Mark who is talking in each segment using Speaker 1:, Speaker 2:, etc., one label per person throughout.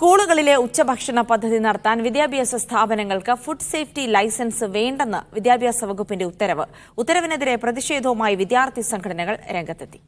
Speaker 1: സ്കൂളുകളിലെ ഉച്ചഭക്ഷണ പദ്ധതി നടത്താൻ വിദ്യാഭ്യാസ സ്ഥാപനങ്ങൾക്ക് ഫുഡ് സേഫ്റ്റി ലൈസൻസ് വേണ്ടെന്ന് വിദ്യാഭ്യാസ വകുപ്പിന്റെ ഉത്തരവ്. ഉത്തരവിനെതിരെ പ്രതിഷേധവുമായി വിദ്യാർത്ഥി സംഘടനകൾ രംഗത്തെത്തി.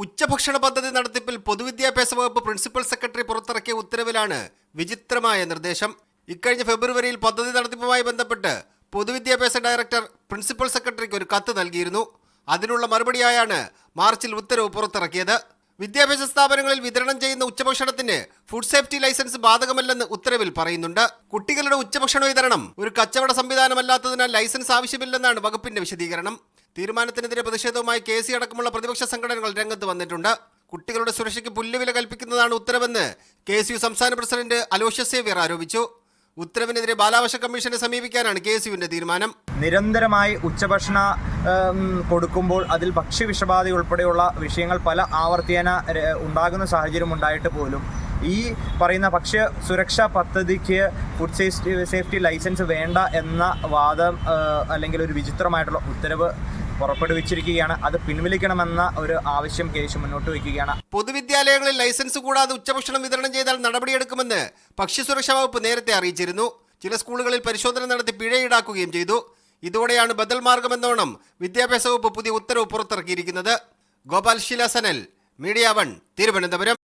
Speaker 2: ഉച്ചഭക്ഷണ പദ്ധതി നടത്തിപ്പിൽ പൊതുവിദ്യാഭ്യാസ വകുപ്പ് പ്രിൻസിപ്പൽ സെക്രട്ടറി പുറത്തിറക്കിയ ഉത്തരവിലാണ് വിചിത്രമായ നിർദ്ദേശം. ഇക്കഴിഞ്ഞ ഫെബ്രുവരിയിൽ പദ്ധതി നടത്തിപ്പുമായി ബന്ധപ്പെട്ട് പൊതുവിദ്യാഭ്യാസ ഡയറക്ടർ പ്രിൻസിപ്പൽ സെക്രട്ടറിക്ക് ഒരു കത്ത് നൽകിയിരുന്നു. അതിനുള്ള മറുപടിയായാണ് മാർച്ചിൽ ഉത്തരവ് പുറത്തിറക്കിയത്. വിദ്യാഭ്യാസ സ്ഥാപനങ്ങളിൽ വിതരണം ചെയ്യുന്ന ഉച്ചഭക്ഷണത്തിന് ഫുഡ് സേഫ്റ്റി ലൈസൻസ് ബാധകമല്ലെന്ന് ഉത്തരവിൽ പറയുന്നുണ്ട്. കുട്ടികളുടെ ഉച്ചഭക്ഷണ വിതരണം ഒരു കച്ചവട സംവിധാനമല്ലാത്തതിനാൽ ലൈസൻസ് ആവശ്യമില്ലെന്നാണ് വകുപ്പിന്റെ വിശദീകരണം. തീരുമാനത്തിനെതിരെ പ്രതിഷേധവുമായി KC അടക്കമുള്ള പ്രതിപക്ഷ സംഘടനകൾ രംഗത്ത് വന്നിട്ടുണ്ട്. കുട്ടികളുടെ സുരക്ഷയ്ക്ക് പുല്ലുവില കൽപ്പിക്കുന്നതാണ് ഉത്തരവെന്ന് KSU സംസ്ഥാന പ്രസിഡന്റ് അലോഷ്യസ് സേവ്യർ ആരോപിച്ചു. ഉത്തരവിനെതിരെ ബാലാവകാശ കമ്മീഷനെ സമീപിക്കാനാണ് KSUവിന്റെ തീരുമാനം.
Speaker 3: നിരന്തരമായി ഉച്ചഭക്ഷണ കൊടുക്കുമ്പോൾ അതിൽ ഭക്ഷ്യവിഷബാധ ഉൾപ്പെടെയുള്ള വിഷയങ്ങൾ പല ആവർത്തിയേന ഉണ്ടാകുന്ന സാഹചര്യം ഉണ്ടായിട്ട് പോലും ഈ പറയുന്ന ഭക്ഷ്യ സുരക്ഷാ പദ്ധതിക്ക് ഫുഡ് സേഫ്റ്റി ലൈസൻസ് വേണ്ട എന്ന വാദം അല്ലെങ്കിൽ ഒരു വിചിത്രമായിട്ടുള്ള ഉത്തരവ് പുറപ്പെടുവിച്ചിരിക്കുകയാണ്. അത് പിൻവലിക്കണമെന്ന ഒരു ആവശ്യം KSU മുന്നോട്ട് വയ്ക്കുകയാണ്.
Speaker 2: പൊതുവിദ്യാലയങ്ങളിൽ ലൈസൻസ് കൂടാതെ ഉച്ചഭക്ഷണം വിതരണം ചെയ്താൽ നടപടിയെടുക്കുമെന്ന് ഭക്ഷ്യസുരക്ഷാ വകുപ്പ് നേരത്തെ അറിയിച്ചിരുന്നു. ചില സ്കൂളുകളിൽ പരിശോധന നടത്തി പിഴ ഈടാക്കുകയും ചെയ്തു. ഇതോടെയാണ് ബദൽ മാർഗമെന്നോണം വിദ്യാഭ്യാസ വകുപ്പ് പുതിയ ഉത്തരവ് പുറത്തിറക്കിയിരിക്കുന്നത്. ഗോപാൽ ശിലാസനൽ, മീഡിയ 1, തിരുവനന്തപുരം.